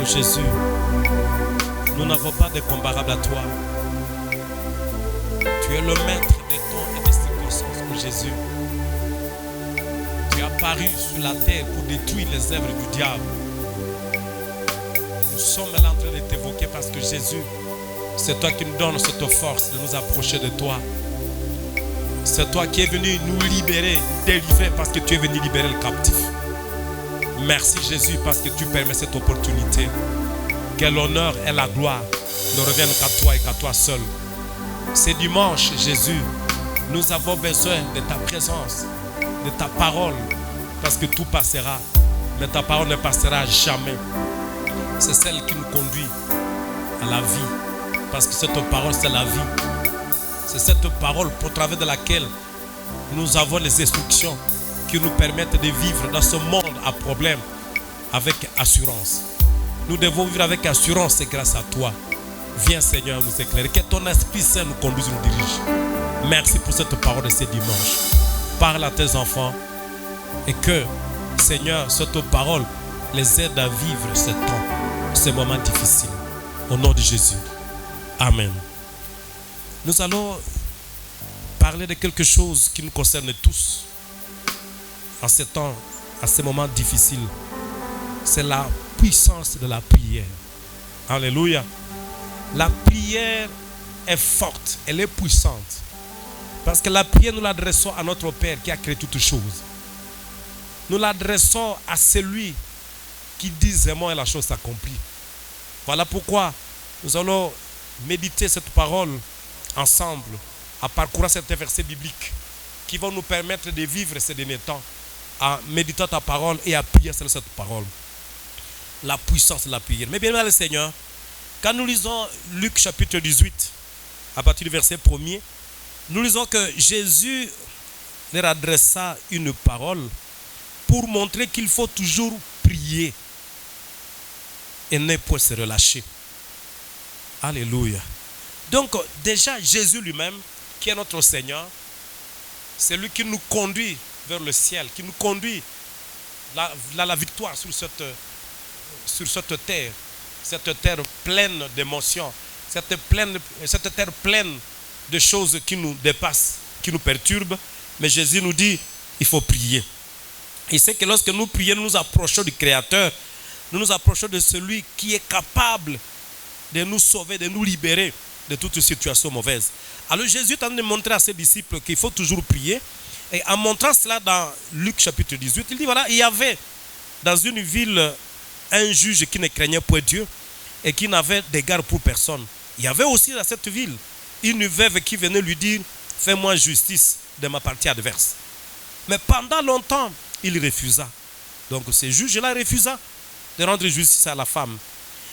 Oh Jésus, nous n'avons pas de comparable à toi. Tu es le maître des temps et des circonstances, oh Jésus. Tu es apparu sur la terre pour détruire les œuvres du diable. Nous sommes là en train de t'évoquer parce que Jésus, c'est toi qui nous donnes cette force de nous approcher de toi. C'est toi qui es venu nous libérer, nous délivrer parce que tu es venu libérer le captif. Merci Jésus parce que tu permets cette opportunité. Que l'honneur et la gloire ne reviennent qu'à toi et qu'à toi seul. C'est dimanche, Jésus. Nous avons besoin de ta présence, de ta parole, parce que tout passera. Mais ta parole ne passera jamais. C'est celle qui nous conduit à la vie. Parce que cette parole, c'est la vie. C'est cette parole pour travers de laquelle nous avons les instructions qui nous permettent de vivre dans ce monde à problème avec assurance. Nous devons vivre avec assurance et grâce à toi. Viens Seigneur nous éclairer. Que ton Esprit Saint nous conduise, nous dirige. Merci pour cette parole de ce dimanche. Parle à tes enfants et que Seigneur, cette parole les aide à vivre ce temps, ces moments difficiles. Au nom de Jésus. Amen. Nous allons parler de quelque chose qui nous concerne tous en ces temps, à ces moments difficiles. C'est la puissance de la prière. Alléluia. La prière est forte, elle est puissante. Parce que la prière, nous l'adressons à notre Père qui a créé toutes choses. Nous l'adressons à celui qui dit vraiment et la chose s'accomplit. Voilà pourquoi nous allons méditer cette parole ensemble, en parcourant certains versets bibliques qui vont nous permettre de vivre ces derniers temps en méditant ta parole et à prier sur cette parole. La puissance de la prière. Mais bien aimé le Seigneur, quand nous lisons Luc chapitre 18, à partir du verset 1er, nous lisons que Jésus leur adressa une parole pour montrer qu'il faut toujours prier et ne pas se relâcher. Alléluia. Donc déjà Jésus lui-même, qui est notre Seigneur, c'est lui qui nous conduit vers le ciel, qui nous conduit la victoire sur cette terre pleine d'émotions, cette terre pleine de choses qui nous dépassent, qui nous perturbent. Mais Jésus nous dit, il faut prier. Il sait que lorsque nous prions, nous nous approchons du Créateur, nous nous approchons de celui qui est capable de nous sauver, de nous libérer de toute situation mauvaise. Alors Jésus est en train de montrer à ses disciples qu'il faut toujours prier. Et en montrant cela dans Luc chapitre 18, il dit voilà, il y avait dans une ville un juge qui ne craignait point Dieu et qui n'avait d'égard pour personne. Il y avait aussi dans cette ville une veuve qui venait lui dire fais-moi justice de ma partie adverse. Mais pendant longtemps, il refusa. Donc ce juge-là refusa de rendre justice à la femme.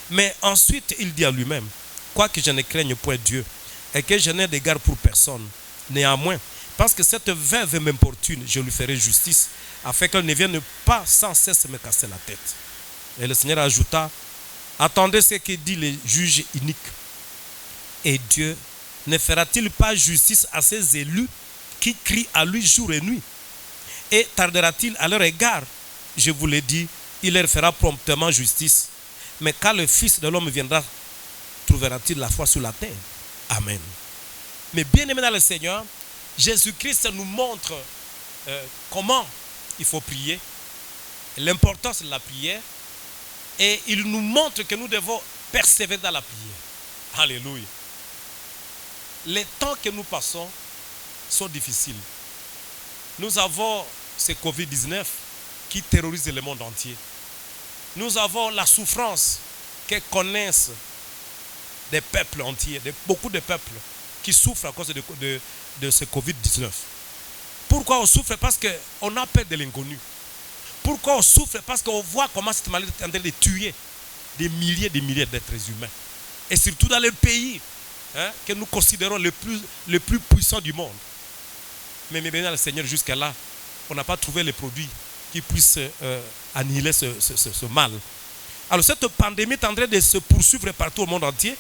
Mais ensuite, il dit à lui-même, quoique je ne craigne point Dieu et que je n'ai d'égard pour personne, néanmoins, parce que cette veuve m'importune, je lui ferai justice, afin qu'elle ne vienne pas sans cesse me casser la tête. Et le Seigneur ajouta, attendez ce que dit le juge inique. Et Dieu ne fera-t-il pas justice à ses élus qui crient à lui jour et nuit? Et tardera-t-il à leur égard? Je vous l'ai dit, il leur fera promptement justice. Mais quand le Fils de l'homme viendra, trouvera-t-il la foi sur la terre? Amen. Mais bien aimé dans le Seigneur, Jésus-Christ nous montre comment il faut prier, l'importance de la prière, et il nous montre que nous devons persévérer dans la prière. Alléluia. Les temps que nous passons sont difficiles. Nous avons ce Covid-19 qui terrorise le monde entier. Nous avons la souffrance que connaissent des peuples entiers, beaucoup de peuples qui souffrent à cause de ce Covid-19. Pourquoi on souffre? Parce qu'on a peur de l'inconnu. Pourquoi on souffre? Parce qu'on voit comment cette maladie est en train de tuer des milliers d'êtres humains. Et surtout dans les pays que nous considérons les plus puissants du monde. Mais bien le Seigneur, jusqu'à là, on n'a pas trouvé les produits qui puissent annihiler ce mal. Alors cette pandémie est en train de se poursuivre partout au monde entier.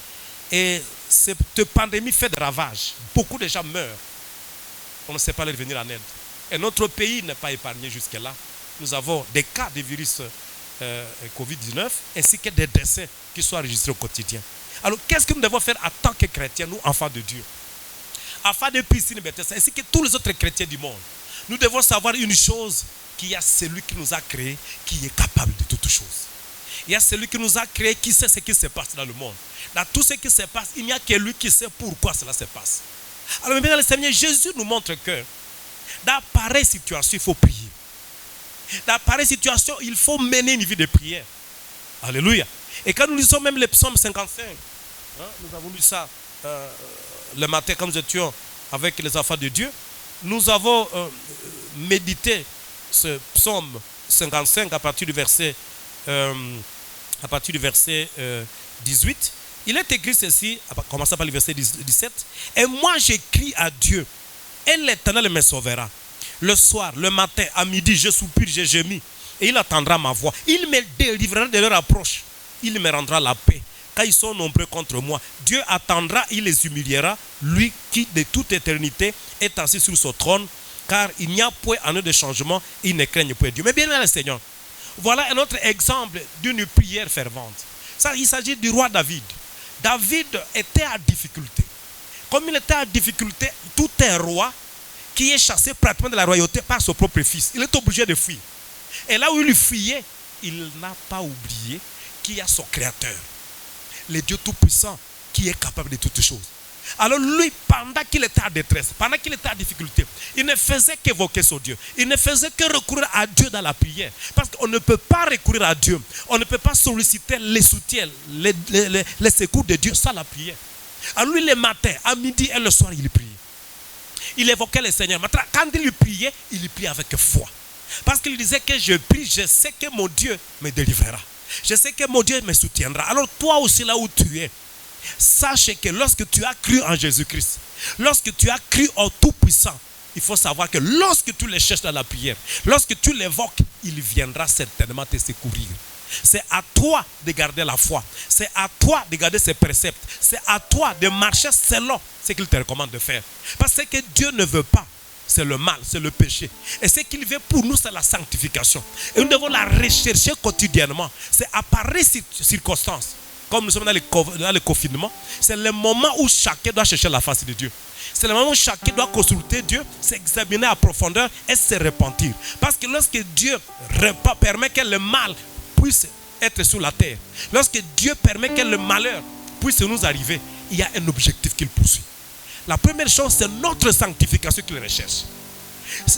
Et cette pandémie fait des ravages. Beaucoup de gens meurent. On ne sait pas leur venir en aide. Et notre pays n'est pas épargné jusque-là. Nous avons des cas de virus Covid-19, ainsi que des décès qui soient enregistrés au quotidien. Alors, qu'est-ce que nous devons faire en tant que chrétiens, nous, enfants de Dieu? Afin de piscine Bethesda, ainsi que tous les autres chrétiens du monde, nous devons savoir une chose, qu'il y a celui qui nous a créés, qui est capable de toutes choses. Il y a celui qui nous a créés, qui sait ce qui se passe dans le monde. Dans tout ce qui se passe, il n'y a que lui qui sait pourquoi cela se passe. Alors, bien, le Seigneur Jésus nous montre que dans pareille situation, il faut prier. Dans pareille situation, il faut mener une vie de prière. Alléluia. Et quand nous lisons même le psaume 55, nous avons lu ça le matin quand nous étions avec les enfants de Dieu, nous avons médité ce psaume 55 à partir du verset 18. Il est écrit ceci, commençant par le verset 17. Et moi j'écris à Dieu, et l'Éternel me sauvera. Le soir, le matin, à midi, je soupire, je gémis, et il attendra ma voix. Il me délivrera de leur approche. Il me rendra la paix. Quand ils sont nombreux contre moi, Dieu attendra, il les humiliera, lui qui de toute éternité est assis sur son trône, car il n'y a point en eux de changement, il ne craignent point Dieu. Mais bien le Seigneur, voilà un autre exemple d'une prière fervente. Ça, il s'agit du roi David. David était à difficulté. Comme il était à difficulté, tout un roi qui est chassé pratiquement de la royauté par son propre fils, il est obligé de fuir. Et là où il fuyait, il n'a pas oublié qu'il y a son créateur, le Dieu tout-puissant qui est capable de toutes choses. Alors lui, pendant qu'il était en détresse, pendant qu'il était en difficulté, il ne faisait qu'évoquer son Dieu. Il ne faisait que recourir à Dieu dans la prière. Parce qu'on ne peut pas recourir à Dieu. On ne peut pas solliciter les soutiens, les secours de Dieu sans la prière. Alors lui, le matin, à midi et le soir, il priait. Il évoquait le Seigneur. Maintenant, quand il priait avec foi. Parce qu'il disait que je prie, je sais que mon Dieu me délivrera. Je sais que mon Dieu me soutiendra. Alors toi aussi, là où tu es, sache que lorsque tu as cru en Jésus-Christ, lorsque tu as cru au Tout-Puissant, il faut savoir que lorsque tu le cherches dans la prière, lorsque tu l'évoques, il viendra certainement te secourir. C'est à toi de garder la foi. C'est à toi de garder ses préceptes. C'est à toi de marcher selon ce qu'il te recommande de faire. Parce que Dieu ne veut pas, c'est le mal, c'est le péché. Et ce qu'il veut pour nous, c'est la sanctification. Et nous devons la rechercher quotidiennement. C'est à pareille circonstance. Comme nous sommes dans le confinement, c'est le moment où chacun doit chercher la face de Dieu. C'est le moment où chacun doit consulter Dieu, s'examiner à profondeur et se repentir. Parce que lorsque Dieu permet que le mal puisse être sur la terre, lorsque Dieu permet que le malheur puisse nous arriver, il y a un objectif qu'il poursuit. La première chose, c'est notre sanctification qu'il recherche.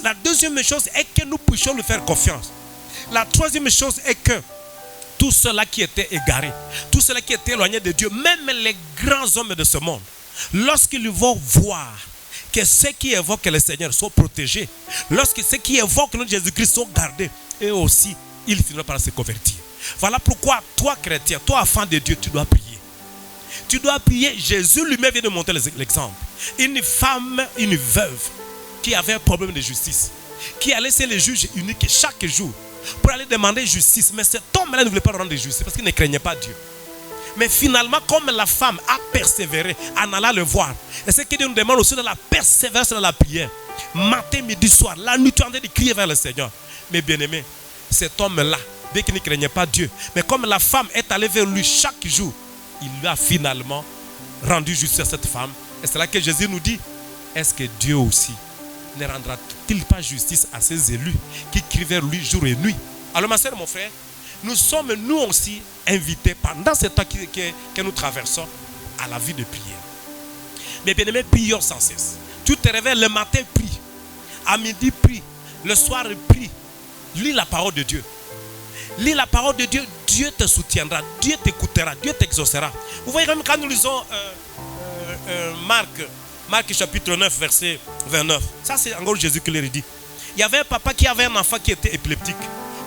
La deuxième chose est que nous puissions lui faire confiance. La troisième chose est que tous ceux-là qui étaient égarés, tous ceux-là qui étaient éloignés de Dieu, même les grands hommes de ce monde, lorsqu'ils vont voir que ceux qui évoquent le Seigneur sont protégés, lorsque ceux qui évoquent le nom de Jésus-Christ sont gardés, eux aussi, ils finiront par se convertir. Voilà pourquoi toi, chrétien, toi, enfant de Dieu, tu dois prier. Tu dois prier. Jésus lui-même vient de montrer l'exemple. Une femme, une veuve, qui avait un problème de justice, qui allait chez les juges uniques chaque jour pour aller demander justice. Mais cet homme-là ne voulait pas rendre justice parce qu'il ne craignait pas Dieu. Mais finalement, comme la femme a persévéré en allant le voir, et ce que Dieu nous demande aussi de la persévérance dans la prière, matin, midi, soir, la nuit, tu es en train de crier vers le Seigneur. Mais bien aimé, cet homme-là, bien qu'il ne craignait pas Dieu, mais comme la femme est allée vers lui chaque jour, il lui a finalement rendu justice à cette femme. Et c'est là que Jésus nous dit, est-ce que Dieu aussi ne rendra-t-il pas justice à ses élus qui crient vers lui jour et nuit? Alors ma soeur, mon frère, nous sommes nous aussi invités pendant ce temps que nous traversons à la vie de prière. Mais bien aimé, prions sans cesse. Tu te réveilles le matin, prie. À midi, prie. Le soir, prie. Lis la parole de Dieu. Lis la parole de Dieu, Dieu te soutiendra, Dieu t'écoutera, Dieu t'exaucera. Vous voyez, même quand nous lisons Marc chapitre 9, verset 29. Ça, c'est encore Jésus qui leur dit. Il y avait un papa qui avait un enfant qui était épileptique,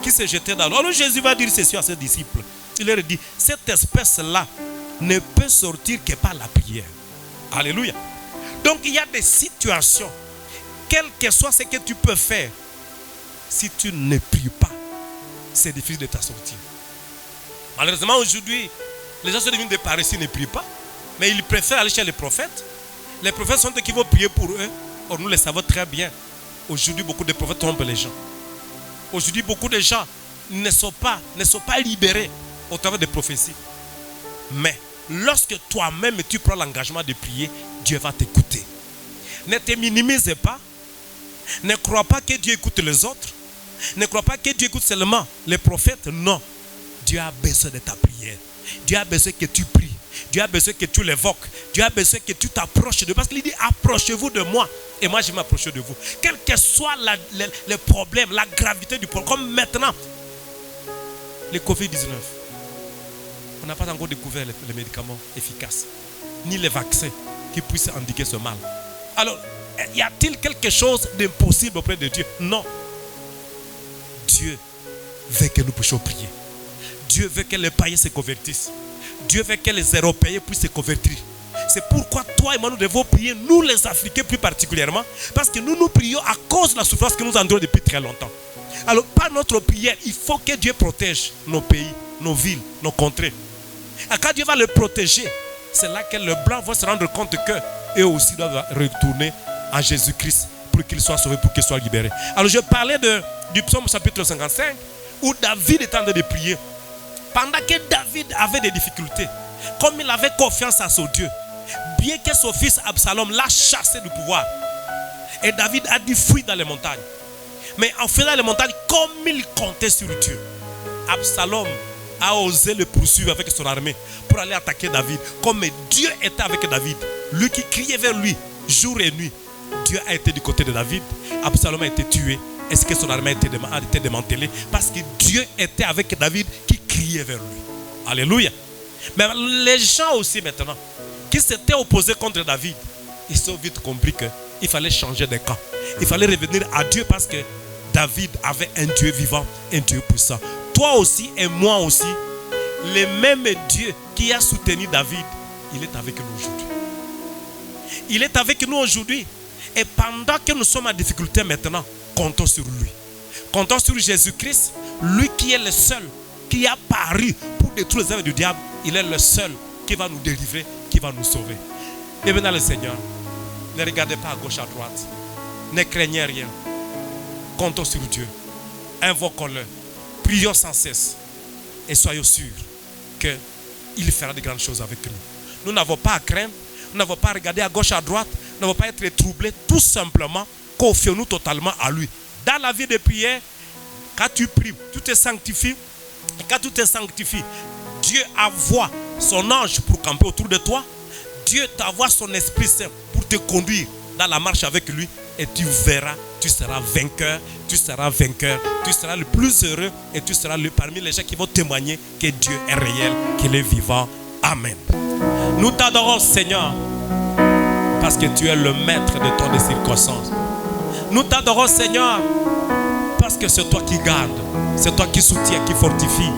qui se jetait dans l'eau. Alors Jésus va dire ceci à ses disciples. Il leur dit, cette espèce-là ne peut sortir que par la prière. Alléluia. Donc il y a des situations, quel que soit ce que tu peux faire, si tu ne pries pas, c'est difficile de t'en sortir. Malheureusement, aujourd'hui, les gens sont devenus des paresseux, ne prient pas, mais ils préfèrent aller chez les prophètes. Les prophètes sont ceux qui vont prier pour eux. Or, nous le savons très bien. Aujourd'hui, beaucoup de prophètes trompent les gens. Aujourd'hui, beaucoup de gens ne sont pas libérés au travers des prophéties. Mais lorsque toi-même tu prends l'engagement de prier, Dieu va t'écouter. Ne te minimise pas. Ne crois pas que Dieu écoute les autres. Ne crois pas que Dieu écoute seulement les prophètes. Non. Dieu a besoin de ta prière. Dieu a besoin que tu pries. Dieu a besoin que tu l'évoques. Dieu a besoin que tu t'approches de lui. Parce qu'il dit, approchez-vous de moi. Et moi, je vais m'approcher de vous. Quel que soit le problème, la gravité du problème. Comme maintenant, le Covid-19. On n'a pas encore découvert les médicaments efficaces. Ni les vaccins qui puissent endiguer ce mal. Alors, y a-t-il quelque chose d'impossible auprès de Dieu? Non. Dieu veut que nous puissions prier. Dieu veut que les païens se convertissent. Dieu veut que les Européens puissent se convertir. C'est pourquoi toi et moi nous devons prier, nous les Africains plus particulièrement, parce que nous prions à cause de la souffrance que nous endurons depuis très longtemps. Alors par notre prière, il faut que Dieu protège nos pays, nos villes, nos contrées. Et quand Dieu va les protéger, c'est là que le blanc va se rendre compte qu'eux aussi doivent retourner à Jésus-Christ pour qu'ils soient sauvés, pour qu'ils soient libérés. Alors je parlais du psaume chapitre 55 où David est en train de prier. Pendant que David avait des difficultés, comme il avait confiance à son Dieu, bien que son fils Absalom l'a chassé du pouvoir, et David a dû fuir dans les montagnes. Mais en faisant les montagnes, comme il comptait sur Dieu, Absalom a osé le poursuivre avec son armée pour aller attaquer David. Comme Dieu était avec David, lui qui criait vers lui jour et nuit, Dieu a été du côté de David. Absalom a été tué. Est-ce que son armée a été démantelée? Parce que Dieu était avec David qui criait vers lui. Alléluia. Mais les gens aussi maintenant qui s'étaient opposés contre David, ils ont vite compris qu'il fallait changer de camp. Il fallait revenir à Dieu parce que David avait un Dieu vivant, un Dieu puissant. Toi aussi et moi aussi, le même Dieu qui a soutenu David, il est avec nous aujourd'hui. Il est avec nous aujourd'hui. Et pendant que nous sommes en difficulté maintenant, comptons sur lui. Comptons sur Jésus-Christ, lui qui est le seul qui a paru pour détruire les œuvres du diable. Il est le seul qui va nous délivrer, qui va nous sauver. Et maintenant le Seigneur, ne regardez pas à gauche, à droite. Ne craignez rien. Comptons sur Dieu. Invoquons-le. Prions sans cesse. Et soyons sûrs qu'il fera de grandes choses avec nous. Nous n'avons pas à craindre. Nous n'avons pas à regarder à gauche, à droite. Nous n'avons pas à être troublés. Tout simplement, confions-nous totalement à lui. Dans la vie de prière, quand tu pries, tu te sanctifies. Et quand tu te sanctifies, Dieu envoie son ange pour camper autour de toi. Dieu t'envoie son Esprit Saint pour te conduire dans la marche avec lui. Et tu verras, tu seras vainqueur, tu seras vainqueur, tu seras le plus heureux et tu seras parmi les gens qui vont témoigner que Dieu est réel, qu'il est vivant. Amen. Nous t'adorons, Seigneur, parce que tu es le maître de toutes les circonstances. Nous t'adorons, Seigneur, parce que c'est toi qui gardes, c'est toi qui soutiens, qui fortifie.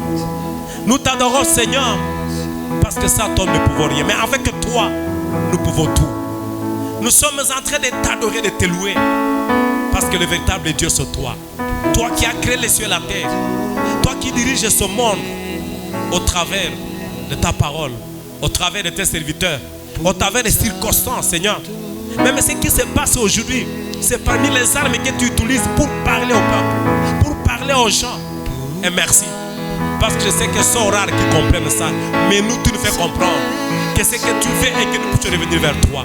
Nous t'adorons, Seigneur, parce que sans toi nous ne pouvons rien. Mais avec toi, nous pouvons tout. Nous sommes en train de t'adorer, de te louer, parce que le véritable Dieu c'est toi. Toi qui as créé les cieux et la terre. Toi qui diriges ce monde au travers de ta parole, au travers de tes serviteurs, au travers des circonstances, Seigneur. Même ce qui se passe aujourd'hui, c'est parmi les armes que tu utilises pour parler au peuple, pour parler aux gens. Et merci. Parce que je sais que sont rares qui comprennent ça. Mais nous, tu nous fais comprendre que ce que tu fais et que nous puissions revenir vers toi.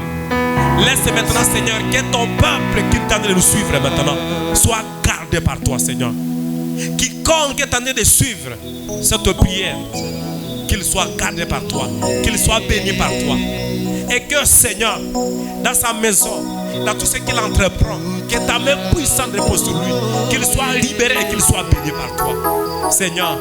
Laisse maintenant, Seigneur, que ton peuple qui est en train de nous suivre maintenant soit gardé par toi, Seigneur. Quiconque est en train de suivre cette prière, qu'il soit gardé par toi, qu'il soit béni par toi. Et que, Seigneur, dans sa maison, dans tout ce qu'il entreprend, que ta main puissante repose sur lui, qu'il soit libéré et qu'il soit béni par toi. Seigneur,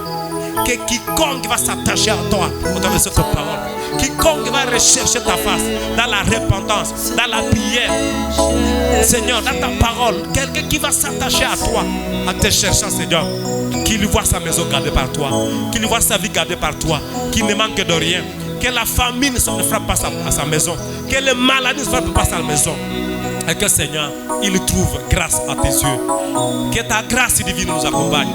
que quiconque va s'attacher à toi au travers de cette parole, quiconque va rechercher ta face dans la repentance, dans la prière, Seigneur, dans ta parole, quelqu'un qui va s'attacher à toi en te cherchant, Seigneur, qu'il voit sa maison gardée par toi, qu'il voit sa vie gardée par toi, qu'il ne manque de rien, que la famine ne frappe pas à sa maison, que les maladies ne frappent pas sa maison. Et que, Seigneur, il trouve grâce à tes yeux. Que ta grâce divine nous accompagne.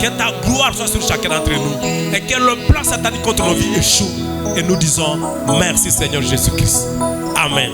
Que ta gloire soit sur chacun d'entre nous. Et que le plan satanique contre nos vies échoue. Et nous disons merci, Seigneur Jésus-Christ. Amen.